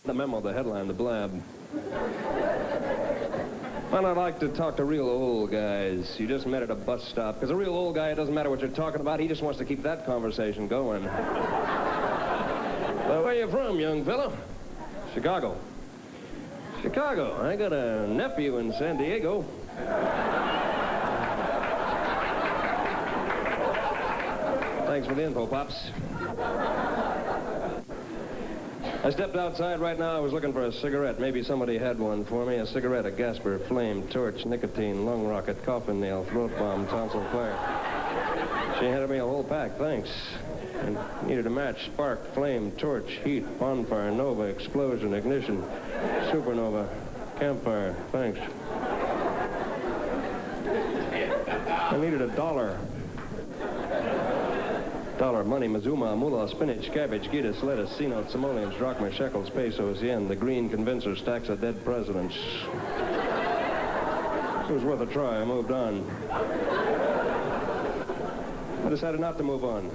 The memo, the headline, the blab. Well, I'd like to talk to real old guys you just met at a bus stop. Because a real old guy, it doesn't matter what you're talking about. He just wants to keep that conversation going. Well, where you from, young fella? Chicago. Chicago. I got a nephew in San Diego. Thanks for the info, Pops. I stepped outside right now. I was looking for a cigarette. Maybe somebody had one for me. A cigarette, a gasper, flame, torch, nicotine, lung rocket, coffin nail, throat bomb, tonsil flare. She handed me a whole pack, thanks. And needed a match, spark, flame, torch, heat, bonfire, nova, explosion, ignition, supernova, campfire, thanks. I needed $1. Dollar, money, mazuma, moolah, spinach, cabbage, gita, lettuce, C-notes, simoleons, drachma, shekels, pesos, yen, the green convincer, stacks of dead presidents. It was worth a try. I moved on. I decided not to move on.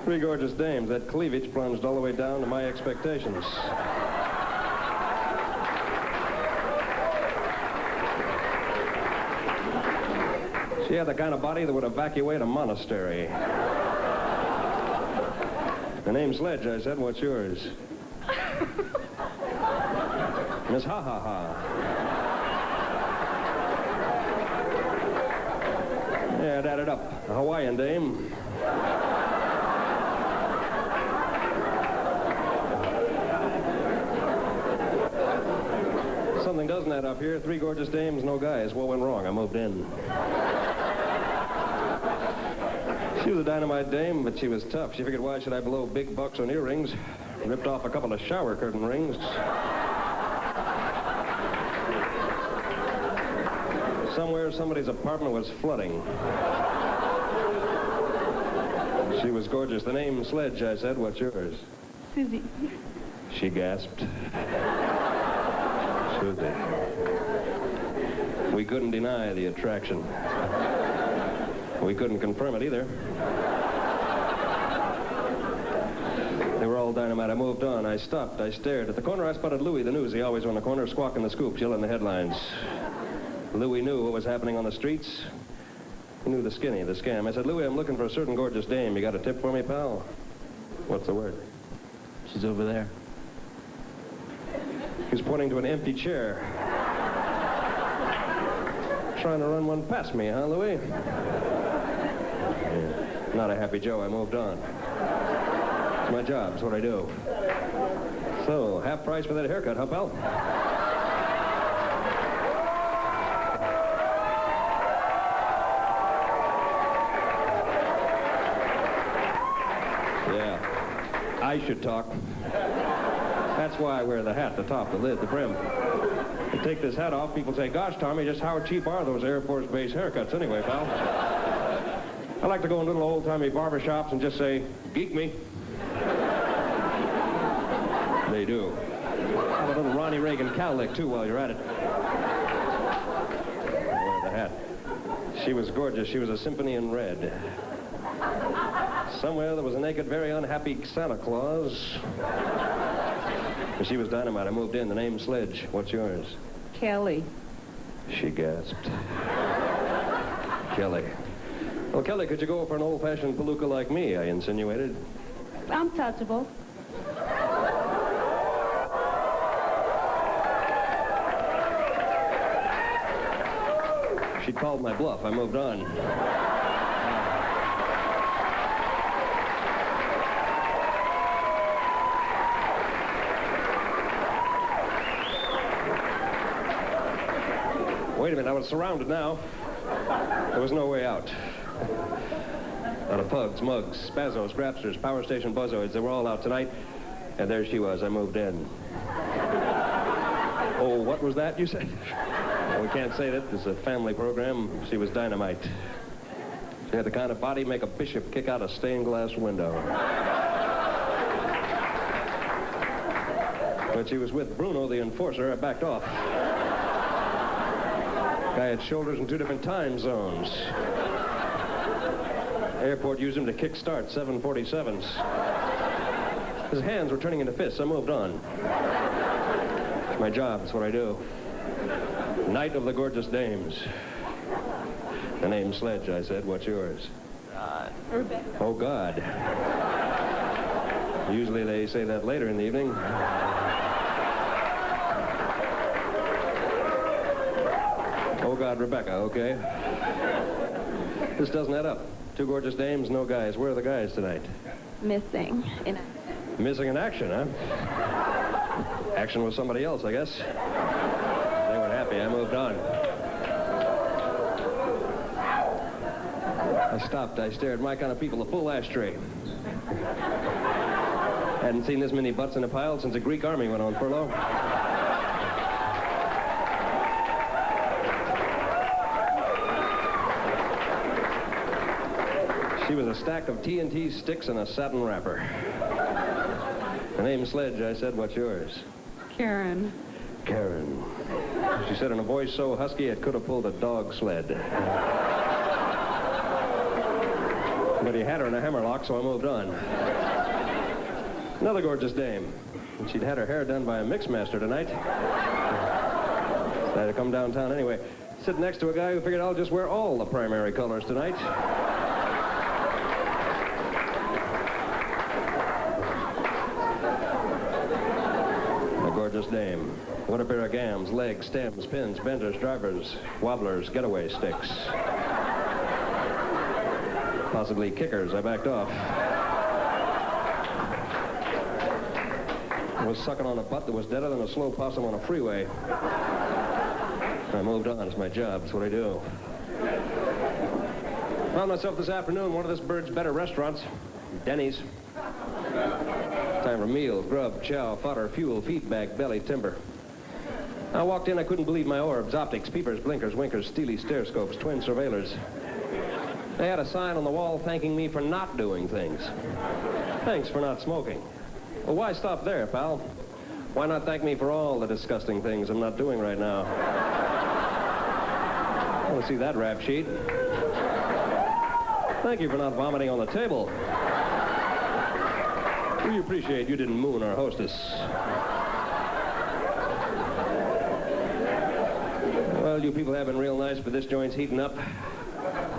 3 gorgeous dames. That cleavage plunged all the way down to my expectations. She had the kind of body that would evacuate a monastery. Her name's Sledge, I said. What's yours? Miss Ha Ha Ha. Yeah, it added up. A Hawaiian dame. Something doesn't add up here. 3 gorgeous dames, no guys. What went wrong? I moved in. She was a dynamite dame, but she was tough. She figured, why should I blow big bucks on earrings? Ripped off a couple of shower curtain rings. Somewhere, somebody's apartment was flooding. She was gorgeous. The name Sledge, I said. What's yours? Susie. She gasped. Susie. We couldn't deny the attraction. We couldn't confirm it either. They were all dynamite. I moved on. I stopped. I stared. At the corner, I spotted Louie, the newsie, always on the corner, squawking the scoops, yelling the headlines. Louie knew what was happening on the streets. He knew the skinny, the scam. I said, Louie, I'm looking for a certain gorgeous dame. You got a tip for me, pal? What's the word? She's over there. He was pointing to an empty chair. Trying to run one past me, huh, Louie? Not a happy Joe. I moved on. It's my job. It's what I do. So, half price for that haircut, huh, pal? Yeah. I should talk. That's why I wear the hat, the top, the lid, the brim. You take this hat off, people say, gosh, Tommy, just how cheap are those Air Force Base haircuts anyway, pal? I like to go in little old-timey barber shops and just say, geek me. They do. Have a little Ronnie Reagan cowlick, too, while you're at it. Wear the hat. She was gorgeous. She was a symphony in red. Somewhere there was a naked, very unhappy Santa Claus. But she was dynamite. I moved in. The name's Sledge. What's yours? Kelly. She gasped. Kelly. Well, Kelly, could you go for an old-fashioned palooka like me? I insinuated. I'm touchable. She called my bluff. I moved on. Wait a minute. I was surrounded now. There was no way out. A lot of pugs, mugs, spazzos, grabsters, power station buzzoids. They were all out tonight. And there she was. I moved in. Oh, what was that, you said? Well, we can't say that. This is a family program. She was dynamite. She had the kind of body make a bishop kick out a stained glass window. When she was with Bruno, the enforcer, I backed off. Guy had shoulders in 2 different time zones. Airport used him to kick-start 747s. His hands were turning into fists. I moved on. It's my job. It's what I do. Knight of the Gorgeous Dames. The name's Sledge, I said. What's yours? Rebecca. Oh, God. Usually they say that later in the evening. Oh, God, Rebecca, okay. This doesn't add up. 2 gorgeous dames, no guys. Where are the guys tonight? Missing. Missing in action, huh? Action with somebody else, I guess. They weren't happy. I moved on. I stopped. I stared. My kind of people, a full ashtray. Hadn't seen this many butts in a pile since the Greek army went on furlough. She was a stack of TNT sticks in a satin wrapper. Her name's Sledge. I said, what's yours? Karen. Karen. She said in a voice so husky it could have pulled a dog sled. But he had her in a hammerlock, so I moved on. Another gorgeous dame. And she'd had her hair done by a mixmaster tonight. So I had to come downtown anyway. Sitting next to a guy who figured I'll just wear all the primary colors tonight. A gorgeous dame. What a pair of gams, legs, stems, pins, benders, drivers, wobblers, getaway sticks. Possibly kickers. I backed off. I was sucking on a butt that was deader than a slow possum on a freeway. I moved on. It's my job. It's what I do. Found myself this afternoon one of this bird's better restaurants. Denny's. Time for meals, grub, chow, fodder, fuel, feedback, belly, timber. I walked in. I couldn't believe my orbs, optics, peepers, blinkers, winkers, steely stereoscopes, twin surveillers. They had a sign on the wall thanking me for not doing things. Thanks for not smoking. Well, why stop there, pal? Why not thank me for all the disgusting things I'm not doing right now? I want to see that rap sheet. Thank you for not vomiting on the table. We appreciate you didn't moon our hostess. Well, you people have been real nice, but this joint's heating up.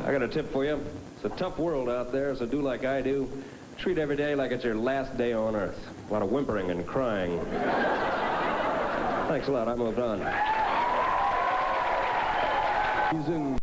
I got a tip for you. It's a tough world out there, so do like I do. Treat every day like it's your last day on Earth. A lot of whimpering and crying. Thanks a lot. I moved on. He's in